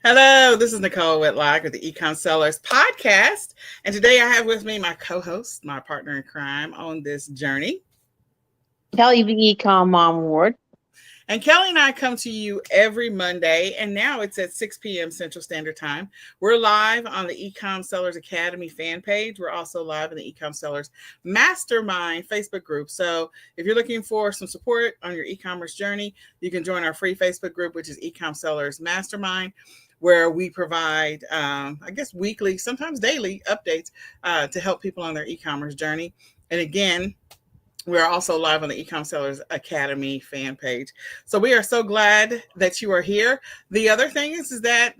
Hello, this is Nicole Whitlock with the eCom Sellers Podcast. And today I have with me my co-host, my partner in crime on this journey. Kelly, the eCom Mom Award. And Kelly and I come to you every Monday, and now it's at 6 p.m. Central Standard Time. We're live on the eCom Sellers Academy fan page. We're also live in the eCom Sellers Mastermind Facebook group. So if you're looking for some support on your e-commerce journey, you can join our free Facebook group, which is eCom Sellers Mastermind, where we provide, weekly, sometimes daily updates to help people on their e-commerce journey. And again, we're also live on the eCom Sellers Academy fan page. So we are so glad that you are here. The other thing is that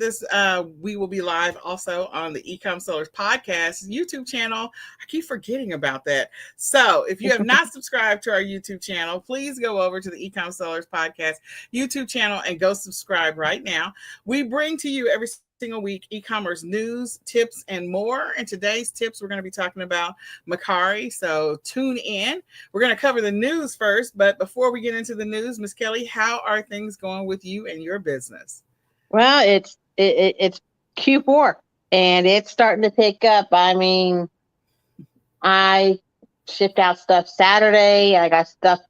we will be live also on the eCom Sellers Podcast YouTube channel. I keep forgetting about that. So if you have not subscribed to our YouTube channel, please go over to the eCom Sellers Podcast YouTube channel and go subscribe right now. We bring to you every single week e-commerce news, tips, and more. And today's tips, we're going to be talking about Makari. So tune in. We're going to cover the news first, but before we get into the news, Miss Kelly, how are things going with you and your business? Well, it's Q4 and it's starting to pick up. I mean, I shipped out stuff Saturday. I got stuff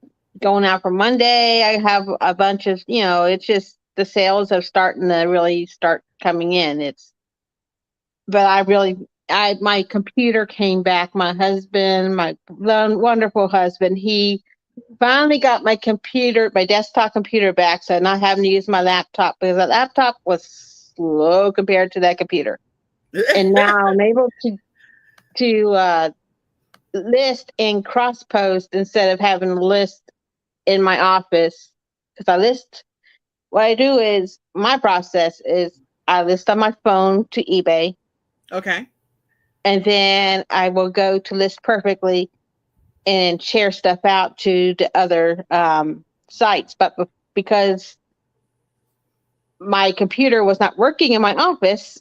going out for Monday. I have a bunch of, it's just the sales are starting to really start coming in. My computer came back. My husband, my wonderful husband, he finally got my desktop computer back. So I'm not having to use my laptop because the laptop was slow compared to that computer. And now I'm able to list and cross post instead of having to list in my office. Because what I do is my process is I list on my phone to eBay. Okay. And then I will go to List Perfectly and share stuff out to the other sites. But because my computer was not working in my office,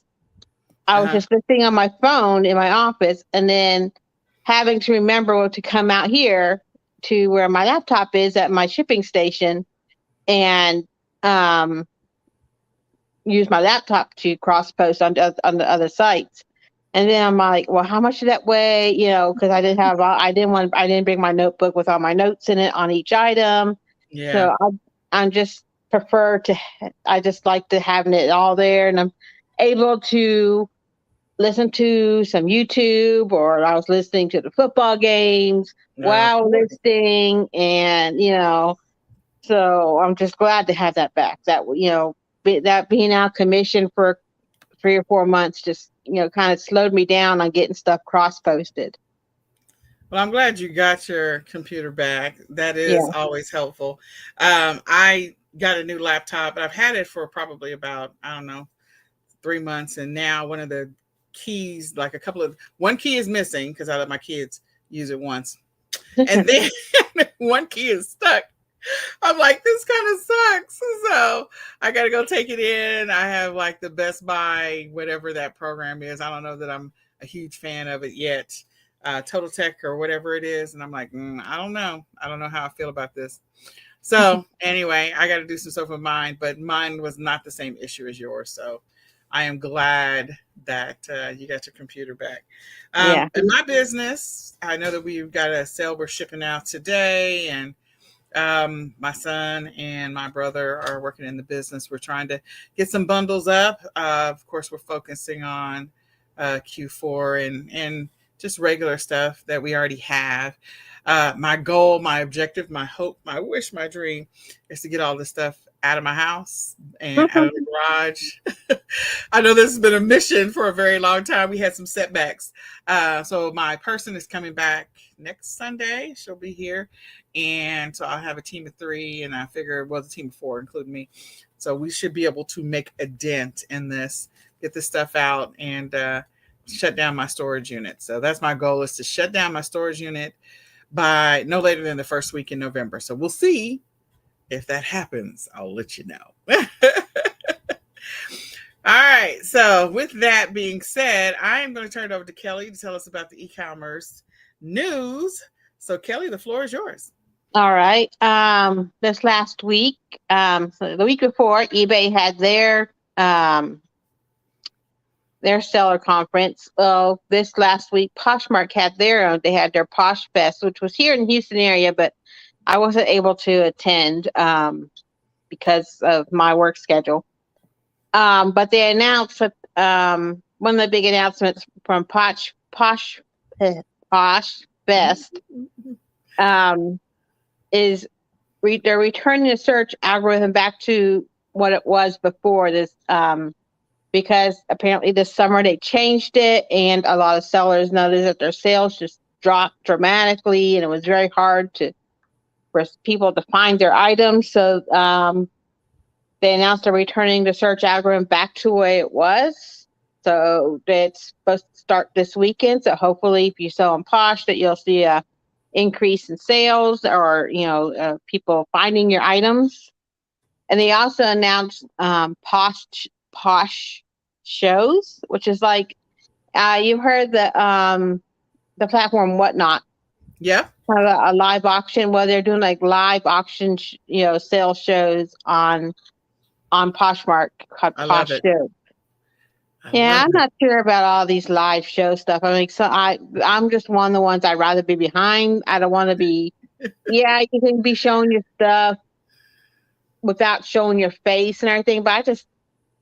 I was just listing on my phone in my office and then having to remember to come out here to where my laptop is at my shipping station and use my laptop to cross post on the other sites. And then I'm like, well, how much did that weigh? Because I didn't bring my notebook with all my notes in it on each item. Yeah. So I just like to having it all there, and I'm able to listen to some YouTube, or I was listening to the football games while listing, and so I'm just glad to have that back. That that being out of commission for 3 or 4 months just kind of slowed me down on getting stuff cross posted. Well, I'm glad you got your computer back. That is always helpful. I got a new laptop, but I've had it for probably about, 3 months. And now one of the keys, one key is missing because I let my kids use it once. And then one key is stuck. I'm like, this kind of sucks. So I got to go take it in. I have the Best Buy, whatever that program is. I don't know that I'm a huge fan of it yet. Total Tech or whatever it is. And I'm like, I don't know. I don't know how I feel about this. So anyway, I got to do some stuff with mine, but mine was not the same issue as yours. So I am glad that you got your computer back. In my business, I know that we've got a sale we're shipping out today, and my son and my brother are working in the business. We're trying to get some bundles up. Of course, we're focusing on Q4 and just regular stuff that we already have. My goal, my objective, my hope, my wish, my dream is to get all this stuff out of my house and out of the garage. I know this has been a mission for a very long time. We had some setbacks. So my person is coming back next Sunday. She'll be here. And so I'll have a team of 3, and I figure it was a team of 4, including me. So we should be able to make a dent in this, get this stuff out, and shut down my storage unit. So that's my goal, is to shut down my storage unit by no later than the first week in November. So we'll see if that happens. I'll let you know. All right. So with that being said, I am going to turn it over to Kelly to tell us about the e-commerce news. So Kelly, the floor is yours. All right. This last week, so the week before, eBay had their their seller conference. This last week, Poshmark had their own. They had their Posh Fest, which was here in Houston area, but I wasn't able to attend because of my work schedule. But they announced that one of the big announcements from Posh Fest is they're returning the search algorithm back to what it was before this, because apparently this summer they changed it, and a lot of sellers noticed that their sales just dropped dramatically, and it was very hard for people to find their items. So they announced they're returning the search algorithm back to where it was. So it's supposed to start this weekend. So hopefully, if you sell on Posh, that you'll see a increase in sales, or people finding your items. And they also announced Posh shows, which is like you've heard the platform Whatnot. Yeah. A live auction. Well, they're doing like live auction, sales shows on Poshmark called Posh Shows. Yeah, I'm not sure about all these live show stuff. I mean, so I'm just one of the ones I'd rather be behind. I don't want to be. Yeah, you can be showing your stuff without showing your face and everything, but I just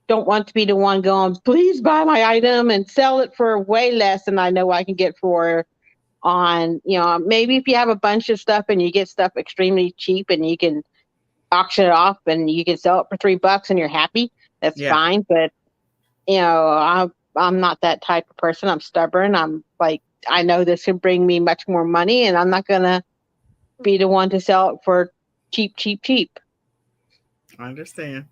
don't want to be the one going, please buy my item and sell it for way less than I know I can get for on, maybe if you have a bunch of stuff and you get stuff extremely cheap and you can auction it off and you can sell it for $3 and you're happy, that's fine. But, I'm not that type of person. I'm stubborn. I'm like, I know this can bring me much more money, and I'm not going to be the one to sell it for cheap. I understand.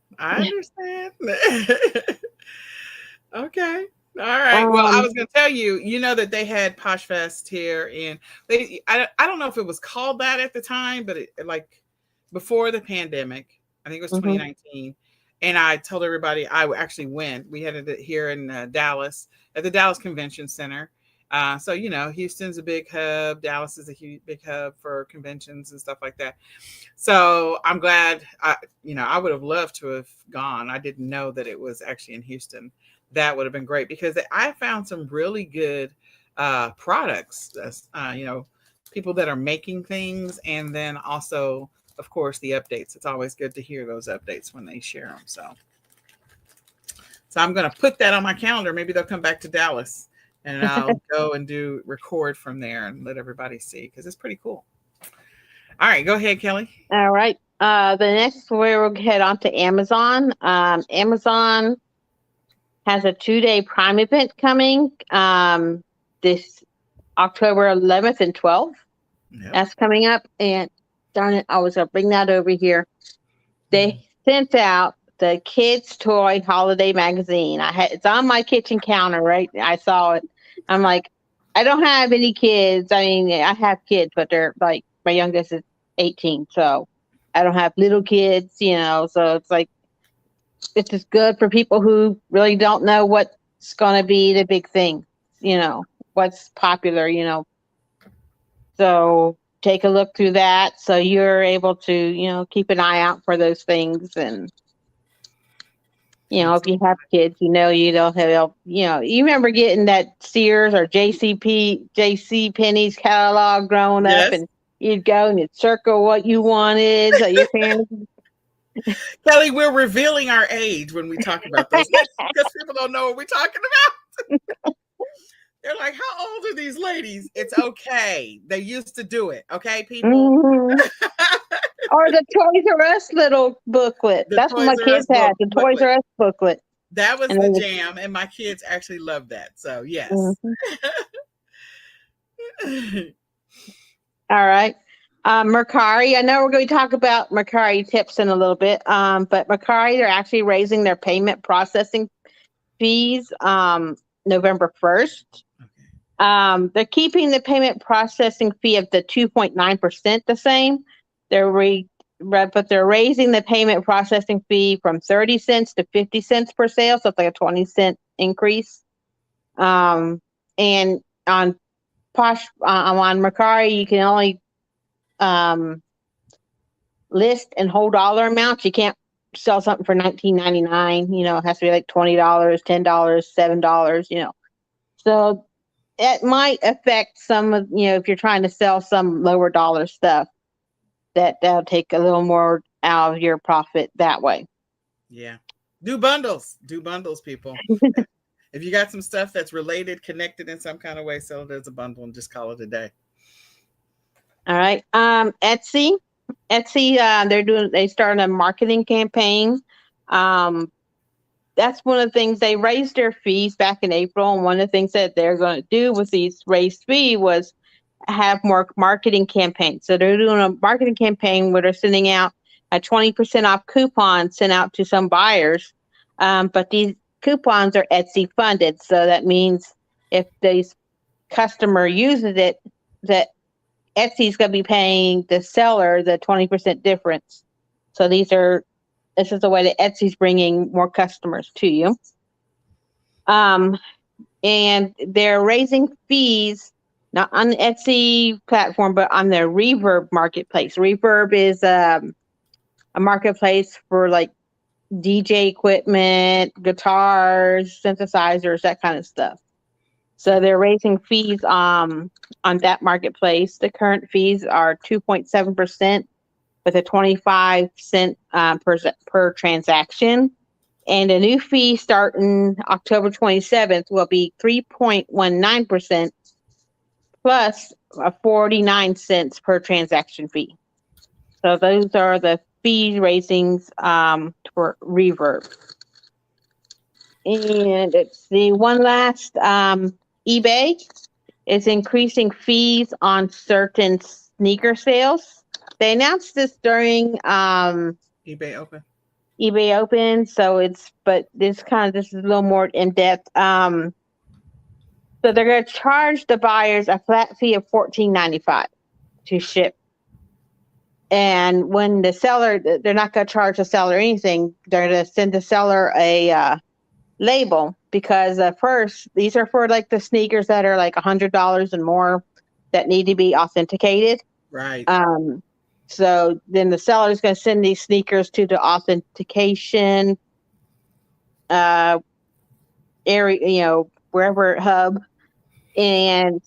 Okay. All right. Well, I was going to tell you, that they had Posh Fest here, and I don't know if it was called that at the time, but like before the pandemic, I think it was 2019. And I told everybody I actually went. We had it here in Dallas at the Dallas Convention Center. So, Houston's a big hub. Dallas is a big hub for conventions and stuff like that. So I'm glad, I would have loved to have gone. I didn't know that it was actually in Houston. That would have been great because I found some really good products, people that are making things. And then also, of course, the updates. It's always good to hear those updates when they share them. So I'm going to put that on my calendar. Maybe they'll come back to Dallas and I'll go and record from there and let everybody see, because it's pretty cool. All right, go ahead, Kelly. All right. The next we'll head on to Amazon. Amazon has a 2-day Prime event coming this October 11th and 12th. Yep. That's coming up. And darn it, I was going to bring that over here. They sent out the Kids Toy Holiday Magazine. It's on my kitchen counter, right? I saw it. I'm like, I don't have any kids. I mean, I have kids, but they're like, my youngest is 18, so I don't have little kids, so it's like, it's just good for people who really don't know what's going to be the big thing, what's popular, so take a look through that so you're able to, keep an eye out for those things. And, if you have kids, you don't have, you remember getting that Sears or JC Penney's catalog growing up, and you'd go and you'd circle what you wanted. So your parents. Kelly, we're revealing our age when we talk about those because people don't know what we're talking about. They're like, how old are these ladies? It's okay. They used to do it. Okay, people? Mm-hmm. Or the Toys R Us little booklet. That's what my kids had, the Toys R Us booklet. That was the jam, and my kids actually loved that. So, yes. Mm-hmm. All right. Mercari. I know we're going to talk about Mercari tips in a little bit, but Mercari, they're actually raising their payment processing fees November 1st. Okay. They're keeping the payment processing fee of the 2.9% the same. But they're raising the payment processing fee from 30 cents to 50 cents per sale, so it's like a 20-cent increase. And on Mercari, you can only list and hold dollar amounts. You can't sell something for $19.99, it has to be like $20, $10, $7, So it might affect some of, if you're trying to sell some lower dollar stuff, that'll take a little more out of your profit that way. Yeah. Do bundles, people. If you got some stuff that's related, connected in some kind of way, sell it as a bundle and just call it a day. All right. Etsy, they started a marketing campaign. That's one of the things, they raised their fees back in April. And one of the things that they're going to do with these raised fee was have more marketing campaigns. So they're doing a marketing campaign where they're sending out a 20% off coupon sent out to some buyers. But these coupons are Etsy funded. So that means if the customer uses it, that Etsy's going to be paying the seller the 20% difference. So this is the way that Etsy's bringing more customers to you. And they're raising fees, not on the Etsy platform, but on their Reverb marketplace. Reverb is a marketplace for like DJ equipment, guitars, synthesizers, that kind of stuff. So they're raising fees on that marketplace. The current fees are 2.7% with a 25-cent per transaction. And a new fee starting October 27th will be 3.19% plus a 49 cents per transaction fee. So those are the fee raisings for Reverb. And it's the one last, eBay is increasing fees on certain sneaker sales. They announced this during eBay Open. So this is a little more in depth. So they're going to charge the buyers a flat fee of $14.95 to ship. And when the seller, they're not going to charge the seller anything. They're going to send the seller a label, because first, these are for like the sneakers that are like $100 and more that need to be authenticated. Right. So then the seller is going to send these sneakers to the authentication area, wherever hub. And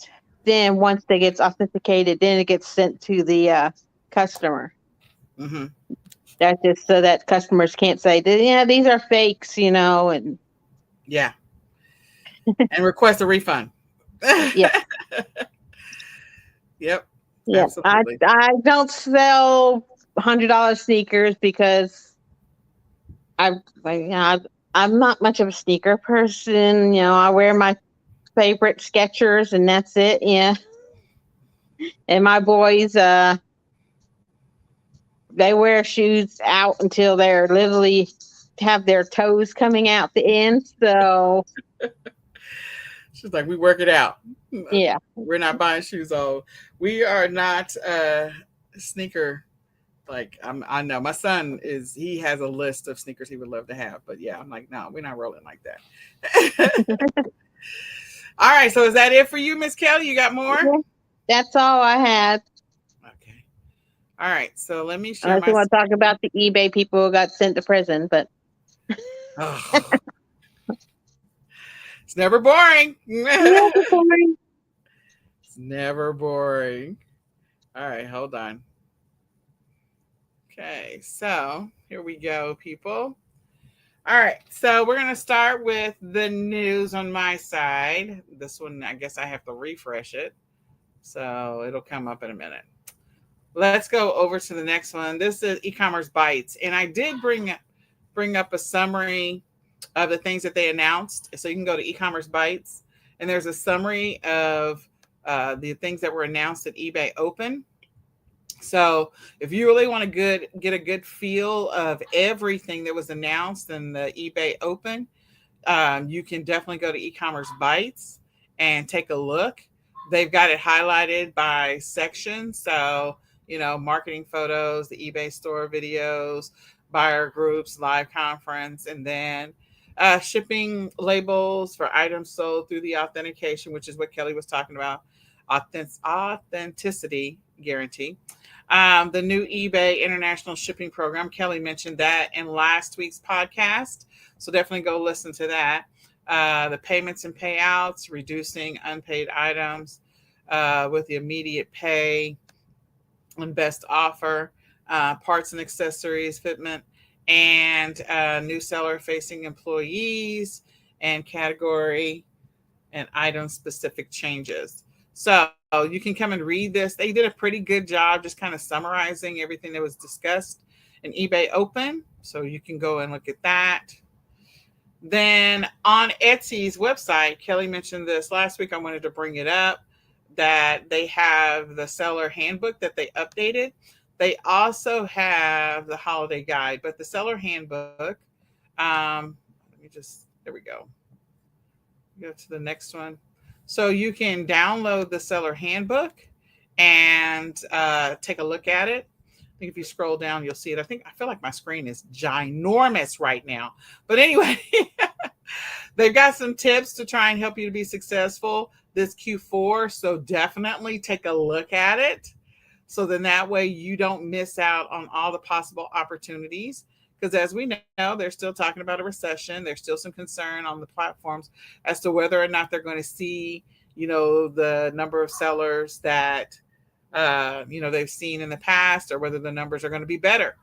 then once they get authenticated, then it gets sent to the customer. Mm-hmm. That's just so that customers can't say, these are fakes, and yeah. And request a refund. Yeah. Yep. Yeah. Absolutely. I don't sell $100 sneakers because I'm not much of a sneaker person. I wear my favorite Skechers and that's it. Yeah. And my boys, they wear shoes out until they're literally have their toes coming out the end. So she's like, we work it out. Yeah. We're not buying shoes. We are not sneaker. Like I know my son he has a list of sneakers he would love to have, but yeah, I'm like, no, we're not rolling like that. All right, so is that it for you, Miss Kelly? You got more? Yeah, that's all I had. Okay. All right, so let me share. I want to talk about the eBay people who got sent to prison, but it's never boring. Never boring. It's never boring. All right, hold on. Okay, so here we go, people. All right, so we're going to start with the news on my side. This one, I guess I have to refresh it, so it'll come up in a minute. Let's go over to the next one. This is e-commerce bites, and I did bring up a summary of the things that they announced. So you can go to e-commerce bites, and there's a summary of the things that were announced at eBay Open. So if you really want to get a good feel of everything that was announced in the eBay Open, you can definitely go to e-commerce bites and take a look. They've got it highlighted by section. So, marketing photos, the eBay store videos, buyer groups, live conference, and then shipping labels for items sold through the authentication, which is what Kelly was talking about. Authenticity guarantee. The new eBay international shipping program, Kelly mentioned that in last week's podcast. So definitely go listen to that. The payments and payouts, reducing unpaid items with the immediate pay and best offer, parts and accessories, fitment, and new seller facing employees and category and item specific changes. So you can come and read this. They did a pretty good job just kind of summarizing everything that was discussed in eBay Open. So you can go and look at that. Then on Etsy's website, Kelly mentioned this last week. I wanted to bring it up that they have the seller handbook that they updated. They also have the holiday guide, but the seller handbook, let me just, there we go. Go to the next one. So you can download the seller handbook and take a look at it. I think if you scroll down, you'll see it. I feel like my screen is ginormous right now. But anyway, they've got some tips to try and help you to be successful this Q4. So definitely take a look at it. So then that way you don't miss out on all the possible opportunities. Because as we know, they're still talking about a recession. There's still some concern on the platforms as to whether or not they're going to see, the number of sellers that, they've seen in the past, or whether the numbers are going to be better.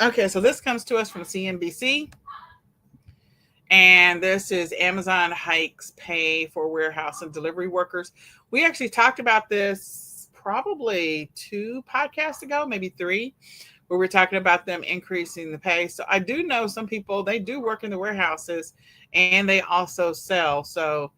Okay, so this comes to us from CNBC. And this is Amazon hikes pay for warehouse and delivery workers. We actually talked about this probably 2 podcasts ago, maybe 3, where we're talking about them increasing the pay. So I do know some people, they do work in the warehouses and they also sell. So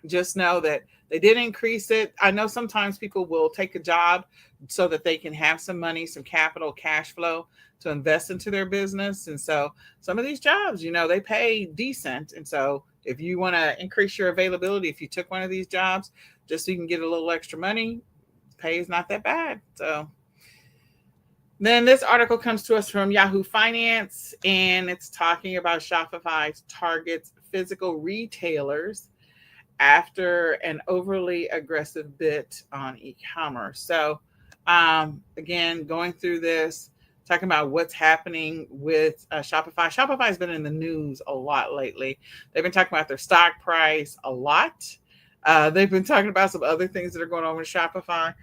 just know that they did increase it. I know sometimes people will take a job so that they can have some money, some capital, cash flow to invest into their business. And so some of these jobs, they pay decent. And so if you want to increase your availability, if you took one of these jobs just so you can get a little extra money, pay is not that bad. So then this article comes to us from Yahoo Finance, and it's talking about Shopify targets physical retailers after an overly aggressive bid on e-commerce. So again, going through this, talking about what's happening with Shopify. Shopify has been in the news a lot lately. They've been talking about their stock price a lot. They've been talking about some other things that are going on with Shopify.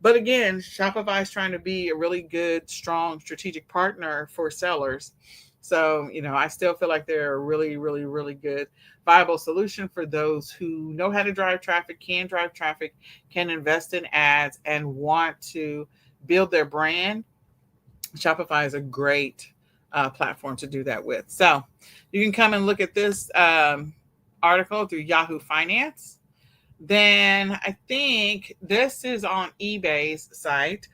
But again, Shopify is trying to be a really good, strong, strategic partner for sellers. So, I still feel like they're a really, really, really good, viable solution for those who know how to drive traffic, can invest in ads, and want to build their brand. Shopify is a great platform to do that with. So you can come and look at this article through Yahoo Finance. Then I think this is on eBay's site.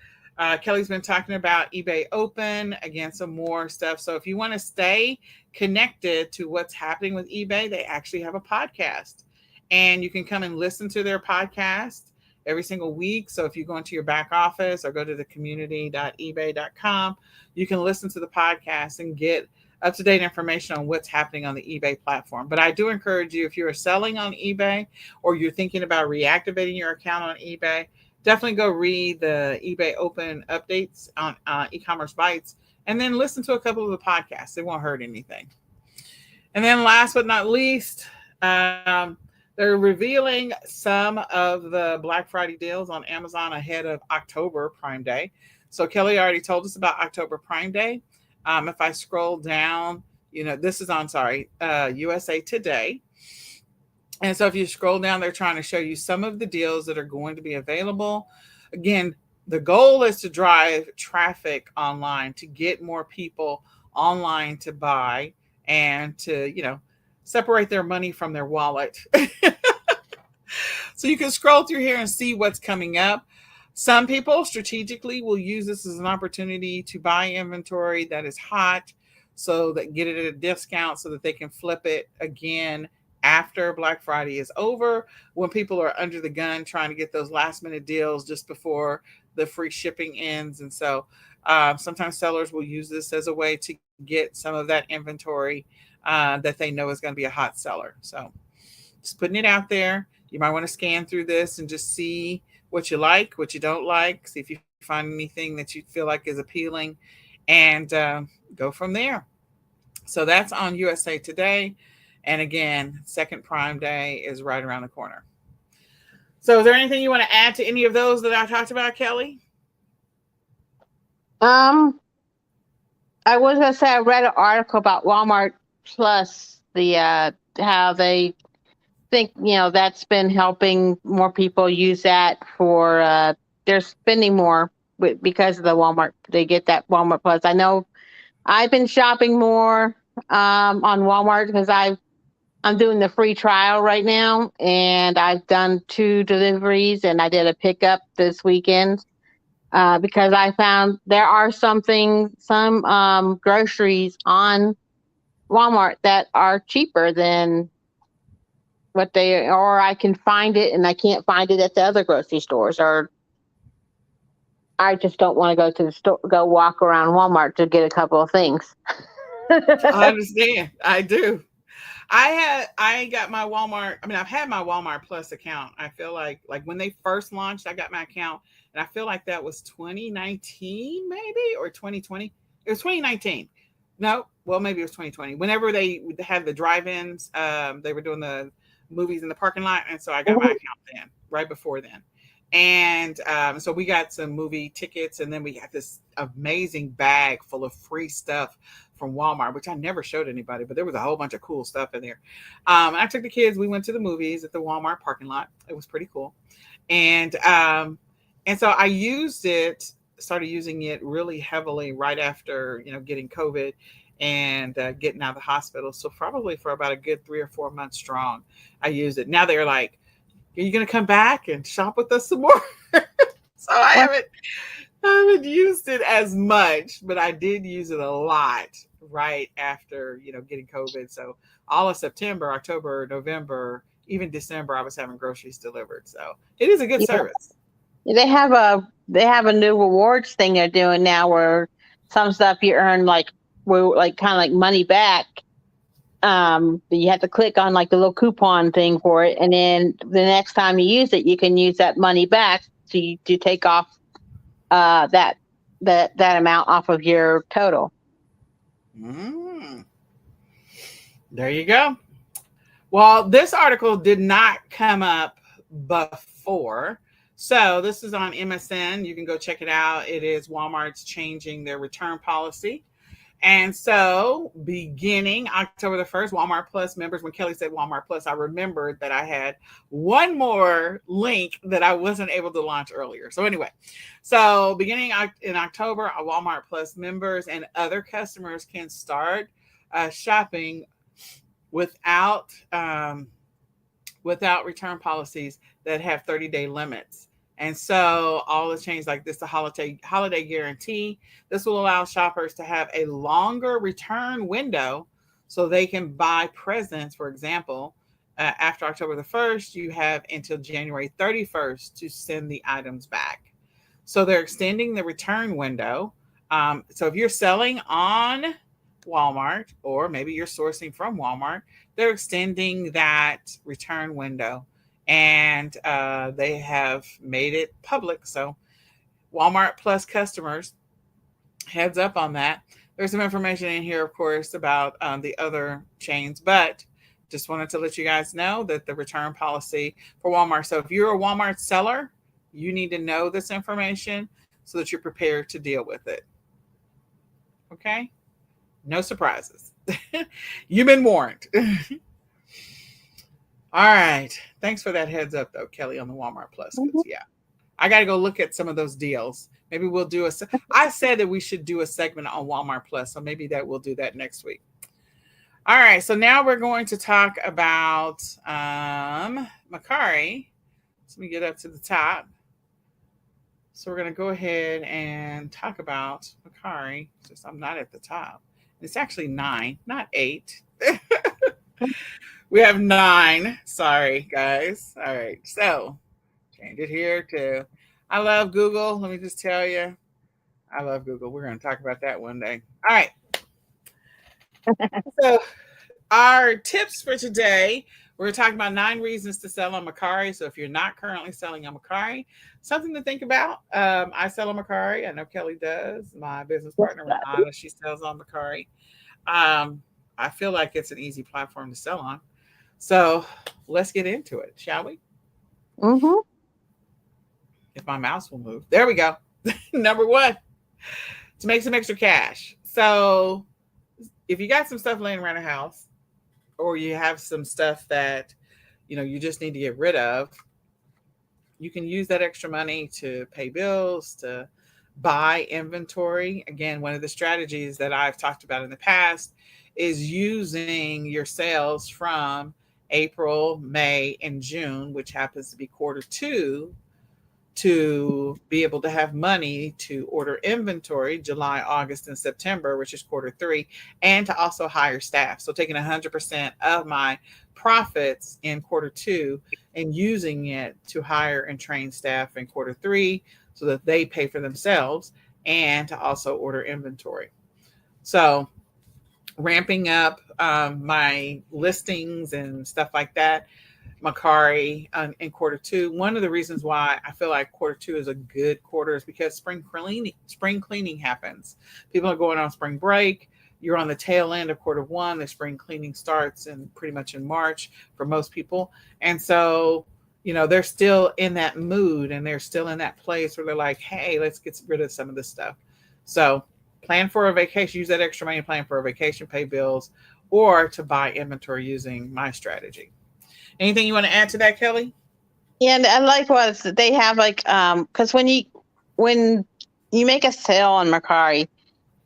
Kelly's been talking about eBay Open, again, some more stuff. So if you want to stay connected to what's happening with eBay, they actually have a podcast. And you can come and listen to their podcast every single week. So if you go into your back office or go to the community.ebay.com, you can listen to the podcast and get up-to-date information on what's happening on the eBay platform. But I do encourage you, if you're selling on eBay or you're thinking about reactivating your account on eBay, definitely go read the eBay Open updates on e-commerce bites, and then listen to a couple of the podcasts. It won't hurt anything. And then last but not least, they're revealing some of the Black Friday deals on Amazon ahead of October Prime Day. So Kelly already told us about October Prime Day. If I scroll down, this is on, USA Today. And so if you scroll down, they're trying to show you some of the deals that are going to be available. Again, the goal is to drive traffic online, to get more people online to buy and to, separate their money from their wallet. So you can scroll through here and see what's coming up. Some people strategically will use this as an opportunity to buy inventory that is hot, so that get it at a discount so that they can flip it again after Black Friday is over, when people are under the gun trying to get those last minute deals just before the free shipping ends. And so sometimes sellers will use this as a way to get some of that inventory that they know is going to be a hot seller. So just putting it out there. You might want to scan through this and just see what you like, what you don't like, see if you find anything that you feel like is appealing, and go from there. So that's on USA Today. And again, second Prime Day is right around the corner. So is there anything you want to add to any of those that I talked about, Kelly? I was gonna say I read an article about Walmart Plus, the how they think that's been helping more people use that for they're spending more because of the Walmart. They get that Walmart Plus. I know I've been shopping more on Walmart because I'm doing the free trial right now, and I've done 2 deliveries, and I did a pickup this weekend because I found there are some groceries on Walmart that are cheaper than what they, or I can find it and I can't find it at the other grocery stores, or I just don't want to go to the store, go walk around Walmart to get a couple of things. I understand. I do. I got my Walmart. I mean, I've had my Walmart Plus account. I feel like when they first launched, I got my account, and I feel like that was 2019 maybe, or 2020. It was 2019. No, well, maybe it was 2020. Whenever they had the drive-ins, they were doing the movies in the parking lot, and so I got my account then, right before then. And so we got some movie tickets, and then we got this amazing bag full of free stuff from Walmart, which I never showed anybody, but there was a whole bunch of cool stuff in there. I took the kids. We went to the movies at the Walmart parking lot. It was pretty cool, and so I started using it really heavily right after getting COVID and getting out of the hospital. So probably for about a good 3 or 4 months strong, I used it. Now they're like, "Are you going to come back and shop with us some more?" So I haven't used it as much, but I did use it a lot right after getting COVID. So all of September, October, November, even December, I was having groceries delivered. So it is a good service. They have a new rewards thing they're doing now, where some stuff you earn kind of like money back. You have to click on like the little coupon thing for it, and then the next time you use it, you can use that money back to take off that amount off of your total. There you go. Well, this article did not come up before. So this is on MSN. You can go check it out. It is Walmart's changing their return policy. And so beginning October the 1st, Walmart Plus members, when Kelly said Walmart Plus, I remembered that I had one more link that I wasn't able to launch earlier. So anyway, so beginning in October, Walmart Plus members and other customers can start shopping without return policies that have 30-day limits. And so all the changes like this, the holiday guarantee, this will allow shoppers to have a longer return window so they can buy presents. For example, after October the 1st, you have until January 31st to send the items back. So they're extending the return window. So if you're selling on Walmart, or maybe you're sourcing from Walmart, they're extending that return window. And they have made it public. So Walmart Plus customers, heads up on that. There's some information in here, of course, about the other chains, but just wanted to let you guys know that the return policy for Walmart. So if you're a Walmart seller, you need to know this information so that you're prepared to deal with it. Okay? No surprises. You've been warned. All right. Thanks for that heads up, though, Kelly, on the Walmart Plus. Yeah, I got to go look at some of those deals. Maybe we'll do I said that we should do a segment on Walmart Plus, so maybe we'll do that next week. All right. So now we're going to talk about Makari. So let me get up to the top. So we're going to go ahead and talk about Makari. Just I'm not at the top. It's actually 9, not 8. We have 9. Sorry, guys. All right. So change it here to I love Google. Let me just tell you. I love Google. We're going to talk about that one day. All right. So our tips for today, We're talking about 9 reasons to sell on Makari. So if you're not currently selling on Makari, something to think about. I sell on Makari. I know Kelly does. My business partner, Renata, she sells on Makari. I feel like it's an easy platform to sell on. So let's get into it, shall we? Mm-hmm. If my mouse will move. There we go. Number 1, to make some extra cash. So if you got some stuff laying around the house, or you have some stuff that you just need to get rid of, you can use that extra money to pay bills, to buy inventory. Again, one of the strategies that I've talked about in the past is using your sales from April, May, and June, which happens to be quarter 2, to be able to have money to order inventory July, August, and September, which is quarter 3, and to also hire staff. So taking 100% of my profits in quarter 2 and using it to hire and train staff in quarter 3 so that they pay for themselves, and to also order inventory. So ramping up my listings and stuff like that, Makari, in quarter 2. One of the reasons why I feel like quarter 2 is a good quarter is because spring cleaning happens. People are going on spring break. You're on the tail end of quarter 1. The spring cleaning starts pretty much in March for most people. And so, they're still in that mood, and they're still in that place where they're like, hey, let's get rid of some of this stuff. So plan for a vacation, use that extra money, plan for a vacation, pay bills, or to buy inventory using my strategy. Anything you want to add to that, Kelly? Yeah, and I like what they have, like, because when you make a sale on Mercari,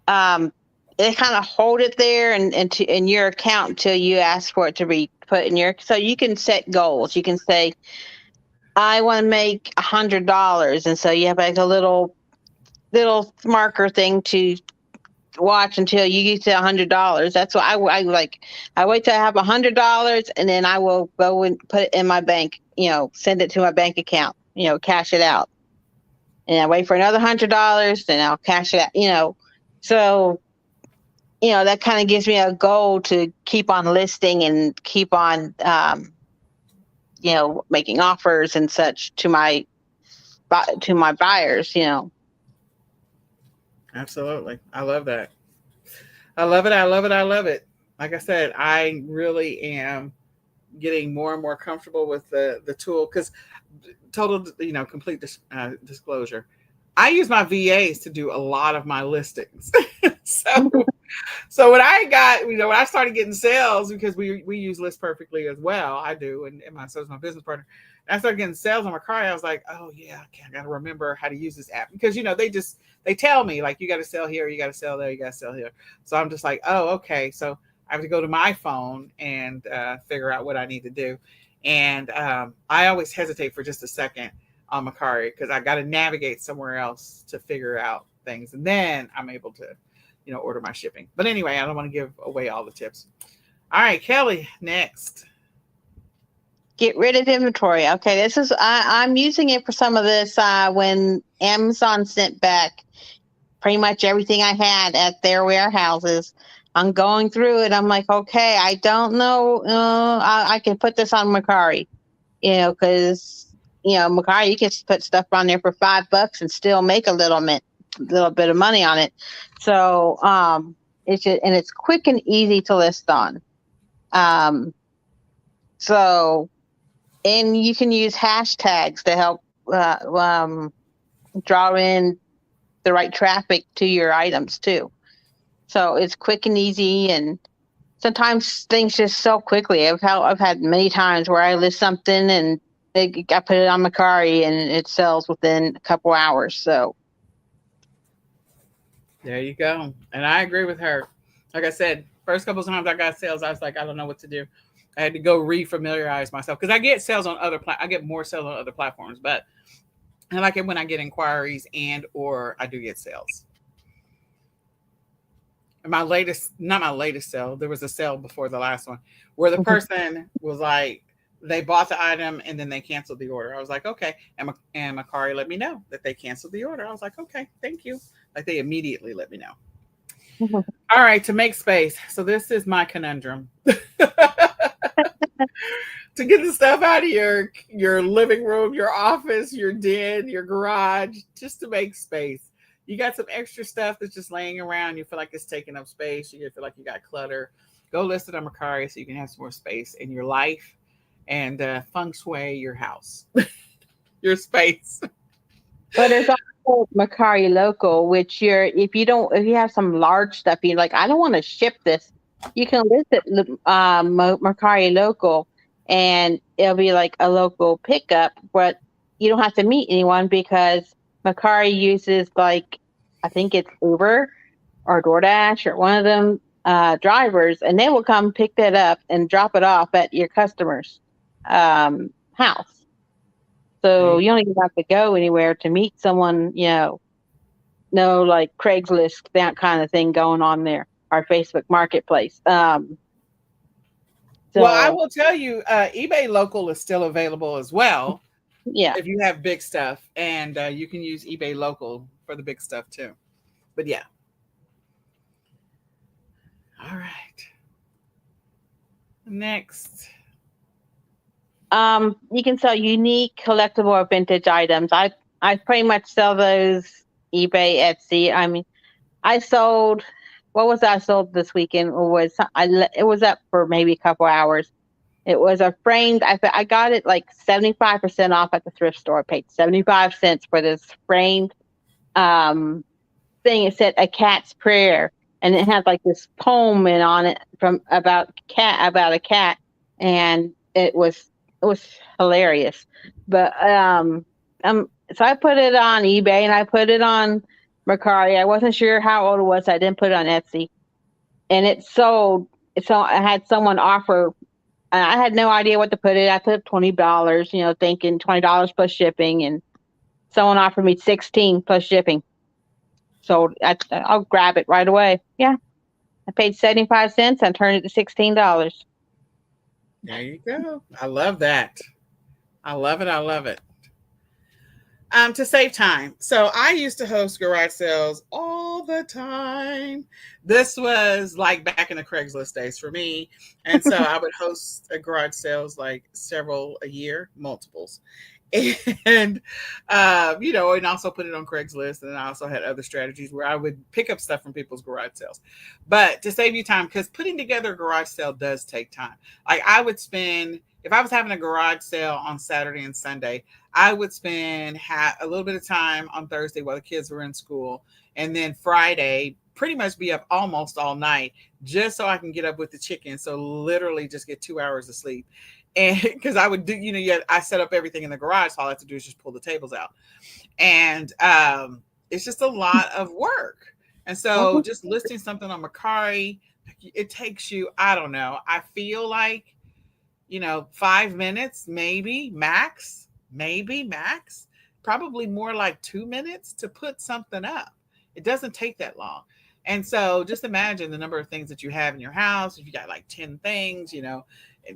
they kind of hold it there and in your account until you ask for it to be put in your. So you can set goals. You can say, I want to make $100, and so you have like a little marker thing to watch until you get to $100. That's what I like. I wait till I have $100, and then I will go and put it in my bank. Send it to my bank account. Cash it out, and I wait for another $100, then I'll cash it out. So that kind of gives me a goal to keep on listing and keep on making offers and such to my buyers. Absolutely. I love that. I love it. I love it. I love it. Like I said, I really am getting more and more comfortable with the tool, because total, complete disclosure, I use my VAs to do a lot of my listings. So when I got, when I started getting sales, because we use List Perfectly as well, I do, and so is my business partner. And I started getting sales on Makari. I was like, oh yeah, I got to remember how to use this app, because they tell me, like, you got to sell here, you got to sell there, you got to sell here. So I'm just like, oh, okay. So I have to go to my phone and figure out what I need to do. And I always hesitate for just a second on Makari, because I got to navigate somewhere else to figure out things, and then I'm able to order my shipping. But anyway, I don't want to give away all the tips. All right, Kelly, next. Get rid of inventory. Okay, this is I'm using it for some of this when Amazon sent back pretty much everything I had at their warehouses. I'm going through it. I'm like, okay, I don't know. I can put this on Makari, because Makari, you can put stuff on there for $5 and still make a little bit of money on it. So it's quick and easy to list on. So, and you can use hashtags to help draw in the right traffic to your items too. So it's quick and easy, and sometimes things just sell quickly. I've had many times where I list something and I put it on Makari and it sells within a couple hours. So there you go. And I agree with her. Like I said, first couple of times I got sales, I was like, I don't know what to do. I had to go refamiliarize myself, because I get sales on I get more sales on other platforms, but I like it when I get inquiries or I do get sales. Not my latest sale, there was a sale before the last one where the person was like, they bought the item and then they canceled the order. I was like, okay. And Makari let me know that they canceled the order. I was like, okay, thank you. Like, they immediately let me know. All right, to make space. So this is my conundrum. to get the stuff out of your living room, your office, your den, your garage, just to make space. You got some extra stuff that's just laying around. You feel like it's taking up space. You feel like you got clutter. Go list it on Mercari so you can have some more space in your life and feng shui your house, your space. But there's also Makari local, which if you have some large stuff, you're like, I don't want to ship this. You can list it Makari local, and it'll be like a local pickup, but you don't have to meet anyone because Makari uses like, I think it's Uber or DoorDash or one of them drivers, and they will come pick that up and drop it off at your customer's house. So you don't even have to go anywhere to meet someone, no like Craigslist, that kind of thing going on there, our Facebook Marketplace. Well, I will tell you, eBay Local is still available as well. Yeah. If you have big stuff, and you can use eBay Local for the big stuff too. But yeah. All right. Next. You can sell unique, collectible, or vintage items. I pretty much sell those eBay, Etsy. I mean, I sold. What was I sold this weekend? It was up for maybe a couple hours. It was a framed. I got it like 75% off at the thrift store. I paid 75 cents for this framed thing. It said "A Cat's Prayer," and it had like this poem on it about a cat, and it was hilarious. But so I put it on eBay and I put it on Mercari. I wasn't sure how old it was. So I didn't put it on Etsy, and it sold. So I had someone offer. I had no idea what to put it. I put $20, thinking $20 plus shipping, and someone offered me 16 plus shipping. So I'll grab it right away. Yeah, I paid 75 cents and turned it to $16. There you go. I love that. I love it. I love it. To save time. So I used to host garage sales all the time. This was like back in the Craigslist days for me. And so I would host a garage sales like several a year, multiples. And and also put it on Craigslist. And I also had other strategies where I would pick up stuff from people's garage sales. But to save you time, because putting together a garage sale does take time. Like I would spend, if I was having a garage sale on Saturday and Sunday, I would spend a little bit of time on Thursday while the kids were in school, and then Friday pretty much be up almost all night just so I can get up with the chicken. So literally just get 2 hours of sleep. And because I would do, I set up everything in the garage. So all I have to do is just pull the tables out. And it's just a lot of work. And so just listing something on Makari, it takes you, I don't know, I feel like, 5 minutes, maybe max, probably more like 2 minutes to put something up. It doesn't take that long. And so just imagine the number of things that you have in your house. If you got like 10 things, in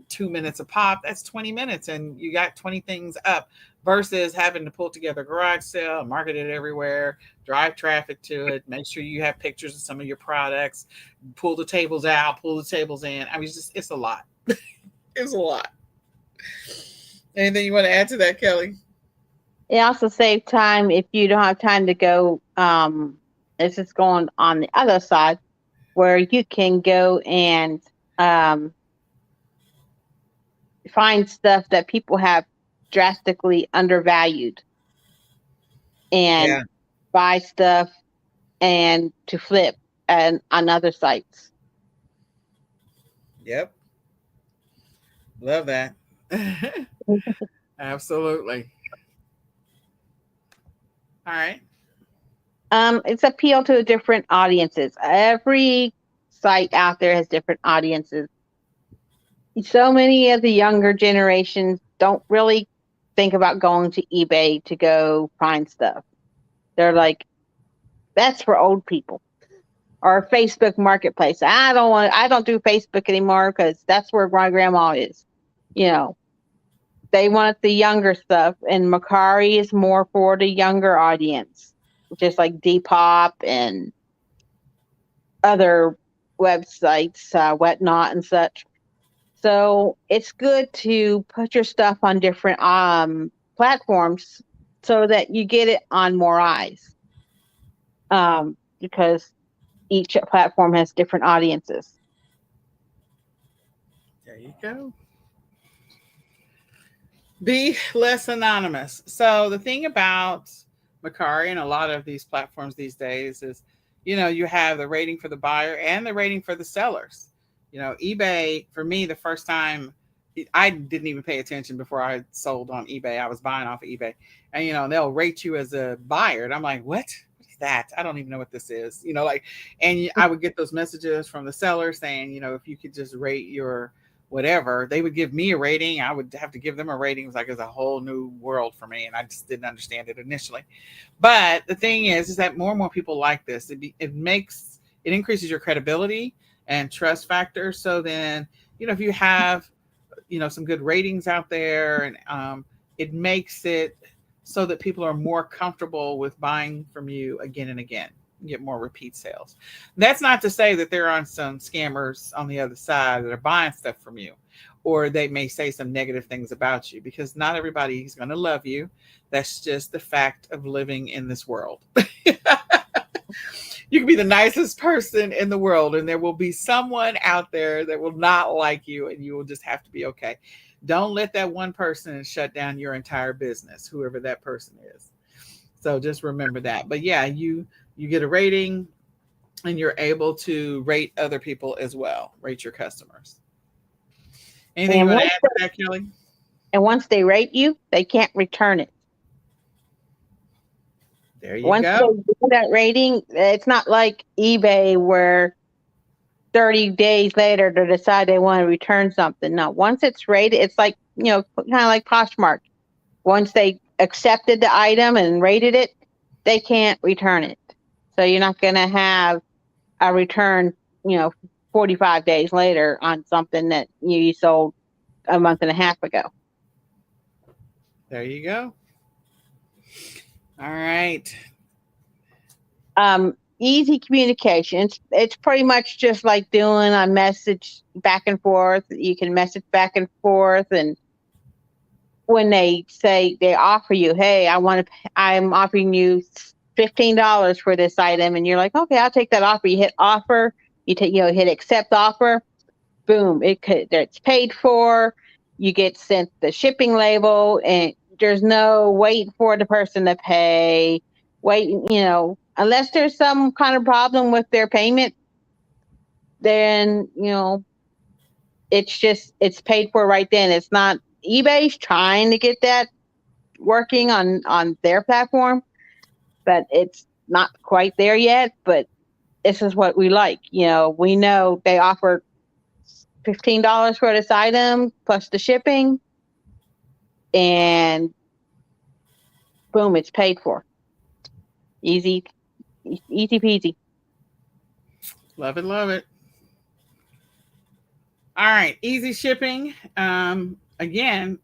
2 minutes a pop, that's 20 minutes and you got 20 things up versus having to pull together a garage sale, market it everywhere, drive traffic to it, make sure you have pictures of some of your products, pull the tables out, pull the tables in. I mean, it's a lot. It's a lot. Anything you want to add to that, Kelly? It also saves time if you don't have time to go. It's just going on the other side where you can go and find stuff that people have drastically undervalued and buy stuff and to flip and on other sites. Yep. Love that. Absolutely. All right. It's appeal to different audiences. Every site out there has different audiences. So many of the younger generations don't really think about going to eBay to go find stuff. They're like, that's for old people. Or Facebook Marketplace. I don't do Facebook anymore because that's where my grandma is. They want the younger stuff, and Makari is more for the younger audience, just like Depop and other websites, Whatnot and such. So it's good to put your stuff on different platforms so that you get it on more eyes. Because each platform has different audiences. There you go. Be less anonymous. So the thing about Makari and a lot of these platforms these days is, you have the rating for the buyer and the rating for the sellers. eBay, for me, the first time, I didn't even pay attention before I sold on eBay. I was buying off of eBay, and they'll rate you as a buyer, and I'm like, what is that? I don't even know what this is. And I would get those messages from the seller saying, if you could just rate your whatever, they would give me a rating. I would have to give them a rating. It was like it's a whole new world for me, and I just didn't understand it initially. But the thing is that more and more people like this. It increases your credibility and trust factor. So then, if you have some good ratings out there, and it makes it so that people are more comfortable with buying from you again and again. Get more repeat sales. That's not to say that there aren't some scammers on the other side that are buying stuff from you, or they may say some negative things about you, because not everybody is going to love you. That's just the fact of living in this world. You can be the nicest person in the world, and there will be someone out there that will not like you, and you will just have to be okay. Don't let that one person shut down your entire business, whoever that person is. So just remember that. But yeah, you get a rating, and you're able to rate other people as well. Rate your customers. Anything you want to add to that, Kelly? And once they rate you, they can't return it. There you go. Once they do that rating, it's not like eBay where 30 days later to decide they want to return something. No, once it's rated, it's like, kind of like Poshmark. Once they accepted the item and rated it, they can't return it. So you're not going to have a return, 45 days later on something that you sold a month and a half ago. There you go. All right. Easy communication. It's pretty much just like doing a message back and forth. You can message back and forth, and when they offer you, hey, I'm offering you $15 for this item, and you're like, okay, I'll take that offer. You hit offer, hit accept offer, boom, it's paid for. You get sent the shipping label, and there's no waiting for the person to pay. Unless there's some kind of problem with their payment, then it's paid for right then. It's not eBay's trying to get that working on their platform, but it's not quite there yet. But this is what we like. We know they offer $15 for this item plus the shipping, and boom, it's paid for. Easy peasy. Love it, love it. All right, easy shipping. Again,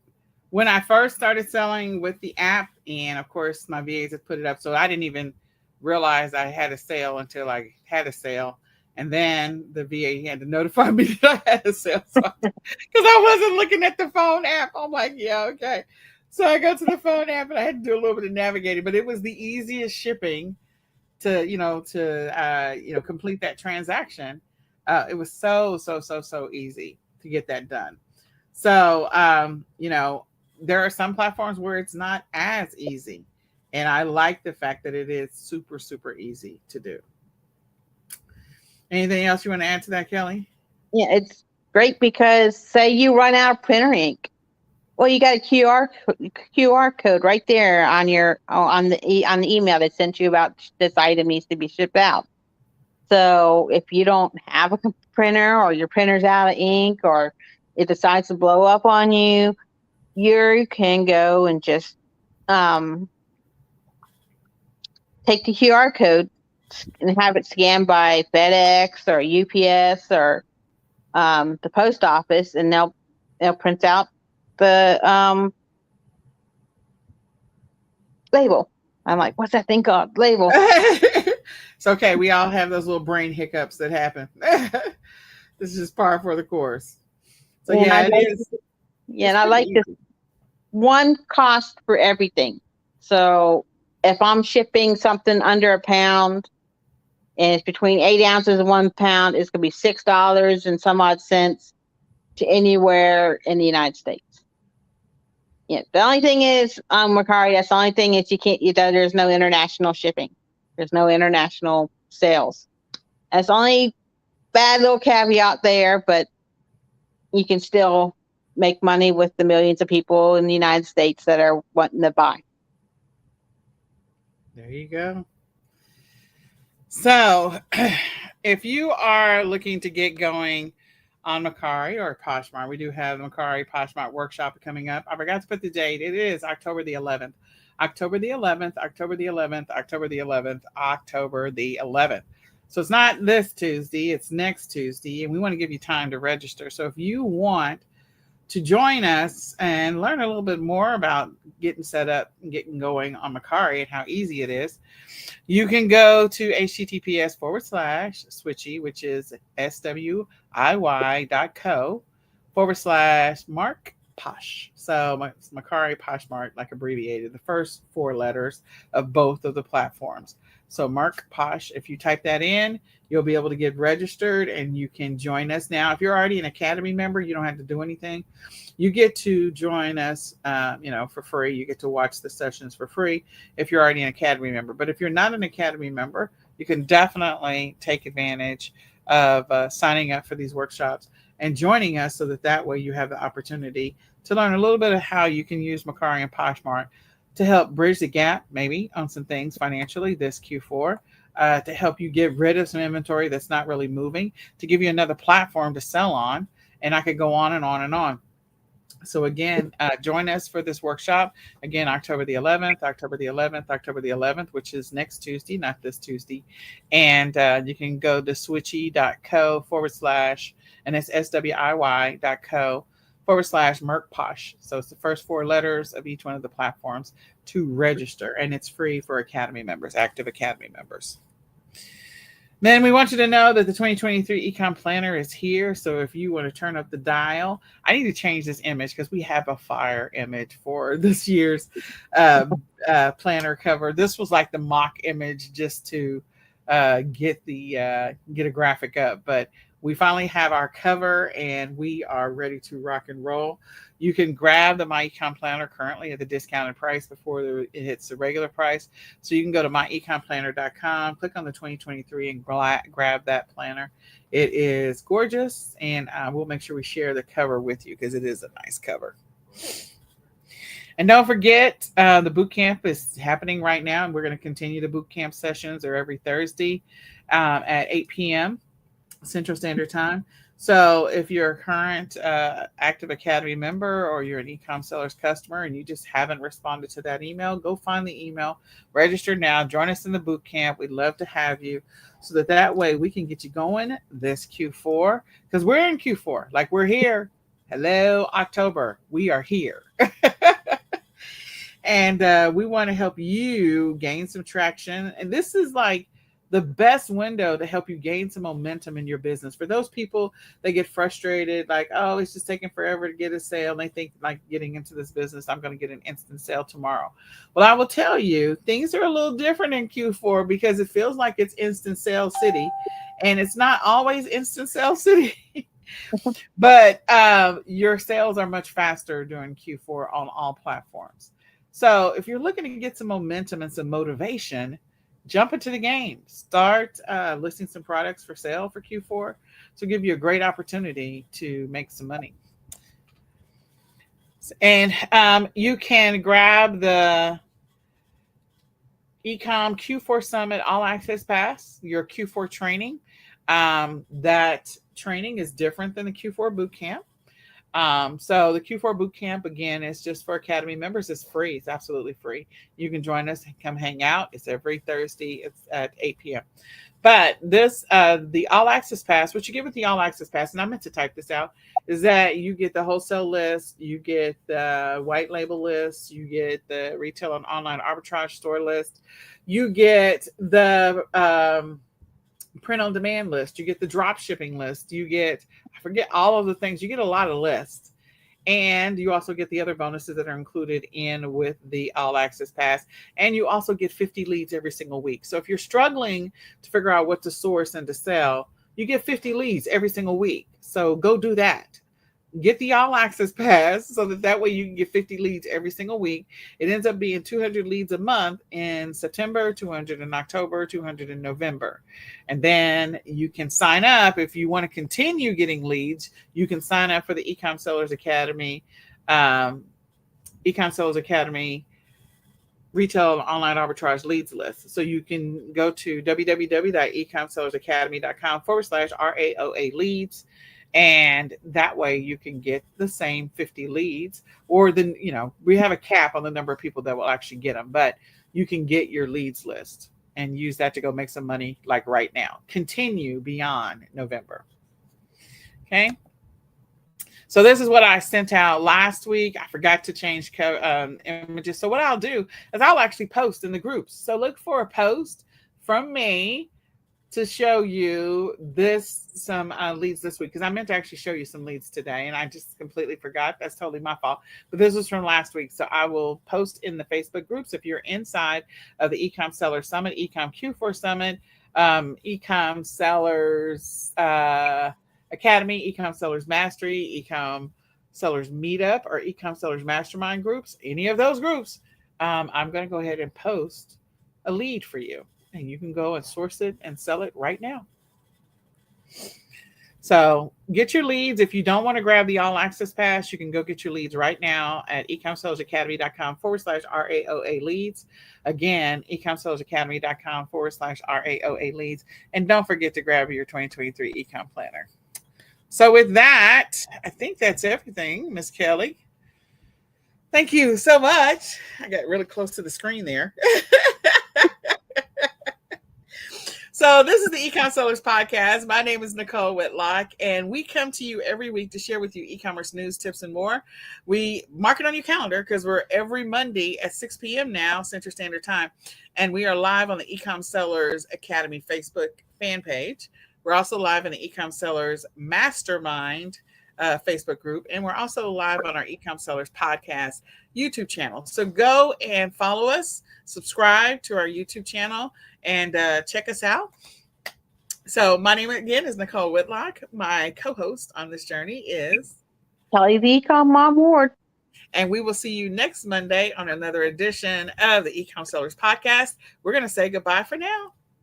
when I first started selling with the app, and of course my VAs had put it up, so I didn't even realize I had a sale until I had a sale. And then the VA had to notify me that I had a sale, because I wasn't looking at the phone app. I'm like, yeah, okay. So I go to the phone app, and I had to do a little bit of navigating, but it was the easiest shipping to complete that transaction. It was so easy to get that done. So there are some platforms where it's not as easy, and I like the fact that it is super easy to do. Anything else you want to add to that, Kelly? Yeah, it's great because say you run out of printer ink. Well, you got a QR code right there on the email that sent you about this item needs to be shipped out. So if you don't have a printer, or your printer's out of ink, or it decides to blow up on you, you can go and just take the QR code and have it scanned by FedEx or UPS or the post office, and they'll print out the label. I'm like, what's that thing called? Label. It's okay. We all have those little brain hiccups that happen. This is just par for the course. So yeah, it is. Yeah, and I like this one cost for everything. So if I'm shipping something under a pound and it's between 8 ounces and 1 pound, it's gonna be $6 and some odd cents to anywhere in the United States. Yeah. The only thing is, Makari, that's the only thing is there's no international shipping. There's no international sales. That's the only bad little caveat there, but you can still make money with the millions of people in the United States that are wanting to buy. There you go. So, if you are looking to get going on Makari or Poshmark, we do have the Makari Poshmark workshop coming up. I forgot to put the date. It is October the 11th. October the 11th, October the 11th, October the 11th, October the 11th. So it's not this Tuesday, it's next Tuesday, and we want to give you time to register. So if you want to join us and learn a little bit more about getting set up and getting going on Makari and how easy it is, you can go to https://switchy, which is swiy.co/Mark Posh. So Makari Poshmark, like abbreviated, the first 4 letters of both of the platforms. So Mark Posh, if you type that in, you'll be able to get registered and you can join us. Now, if you're already an Academy member, you don't have to do anything. You get to join us, for free. You get to watch the sessions for free if you're already an Academy member. But if you're not an Academy member, you can definitely take advantage of signing up for these workshops and joining us so that way you have the opportunity to learn a little bit of how you can use Makari and Poshmark to help bridge the gap, maybe on some things financially this Q4, to help you get rid of some inventory that's not really moving, to give you another platform to sell on. And I could go on and on and on. So again, join us for this workshop. Again, October the 11th, October the 11th, October the 11th, which is next Tuesday, not this Tuesday. And you can go to switchy.co/ and it's swiy.co/Mercposh. So it's the first 4 letters of each one of the platforms to register. And it's free for Academy members, active Academy members. Then we want you to know that the 2023 eCom Planner is here. So if you want to turn up the dial, I need to change this image because we have a fire image for this year's planner cover. This was like the mock image just to get a graphic up. But we finally have our cover and we are ready to rock and roll. You can grab the My eCom Planner currently at the discounted price before it hits the regular price. So you can go to myecomplanner.com, click on the 2023 and grab that planner. It is gorgeous, and we'll make sure we share the cover with you because it is a nice cover. And don't forget, the boot camp is happening right now, and we're going to continue the boot camp sessions. They're every Thursday at 8 p.m. Central Standard Time. So if you're a current Active Academy member or you're an eCom Sellers customer and you just haven't responded to that email, go find the email, register now, join us in the boot camp. We'd love to have you so that way we can get you going this Q4 because we're in Q4. Like we're here. Hello, October. We are here. And we want to help you gain some traction. And this is like the best window to help you gain some momentum in your business. For those people that get frustrated, like, oh, it's just taking forever to get a sale. And they think like getting into this business, I'm going to get an instant sale tomorrow. Well, I will tell you, things are a little different in Q4 because it feels like it's instant sale city. And it's not always instant sale city. But your sales are much faster during Q4 on all platforms. So if you're looking to get some momentum and some motivation, jump into the game. Start listing some products for sale for Q4 to give you a great opportunity to make some money. And you can grab the eCom Q4 Summit All Access Pass, your Q4 training. That training is different than the Q4 Bootcamp. So the Q4 Bootcamp, again, is just for Academy members. It's free. It's absolutely free. You can join us and come hang out. It's every Thursday. It's at 8 p.m. But this, the All Access Pass, what you get with the All Access Pass, and I meant to type this out, is that you get the wholesale list, you get the white label list, you get the retail and online arbitrage store list, you get the print on demand list, you get the drop shipping list, you get, I forget all of the things, you get a lot of lists. And you also get the other bonuses that are included in with the All Access Pass. And you also get 50 leads every single week. So if you're struggling to figure out what to source and to sell, you get 50 leads every single week. So go do that. Get the All Access Pass so that way you can get 50 leads every single week. It ends up being 200 leads a month in September, 200 in October, 200 in November. And then you can sign up if you want to continue getting leads. You can sign up for the eCom Sellers Academy, eCom Sellers Academy retail online arbitrage leads list. So you can go to www.ecomsellersacademy.com/RAOA leads. And that way you can get the same 50 leads, or then, we have a cap on the number of people that will actually get them, but you can get your leads list and use that to go make some money like right now. Continue beyond November. Okay. So this is what I sent out last week. I forgot to change images. So what I'll do is I'll actually post in the groups. So look for a post from me to show you some leads this week, because I meant to actually show you some leads today and I just completely forgot. That's totally my fault. But this was from last week. So I will post in the Facebook groups if you're inside of the eCom Seller Summit, eCom Q4 Summit, eCom Sellers Academy, eCom Sellers Mastery, eCom Sellers Meetup, or eCom Sellers Mastermind groups, any of those groups. I'm going to go ahead and post a lead for you. And you can go and source it and sell it right now. So get your leads. If you don't want to grab the All Access Pass, you can go get your leads right now at ecomsellersacademy.com/RAOA leads. Again, ecomsellersacademy.com/RAOA leads. And don't forget to grab your 2023 eCom Planner. So with that, I think that's everything, Miss Kelly. Thank you so much. I got really close to the screen there. So this is the eCom Sellers Podcast. My name is Nicole Whitlock, and we come to you every week to share with you e-commerce news, tips, and more. We mark it on your calendar because we're every Monday at 6 p.m. now, Central Standard Time, and we are live on the eCom Sellers Academy Facebook fan page. We're also live in the eCom Sellers Mastermind Facebook group, and we're also live on our eCom Sellers Podcast YouTube channel. So go and follow us, subscribe to our YouTube channel, and check us out. So my name again is Nicole Whitlock. My co-host on this journey is Kelly the eCom Mom Ward. And we will see you next Monday on another edition of the eCom Sellers Podcast. We're going to say goodbye for now.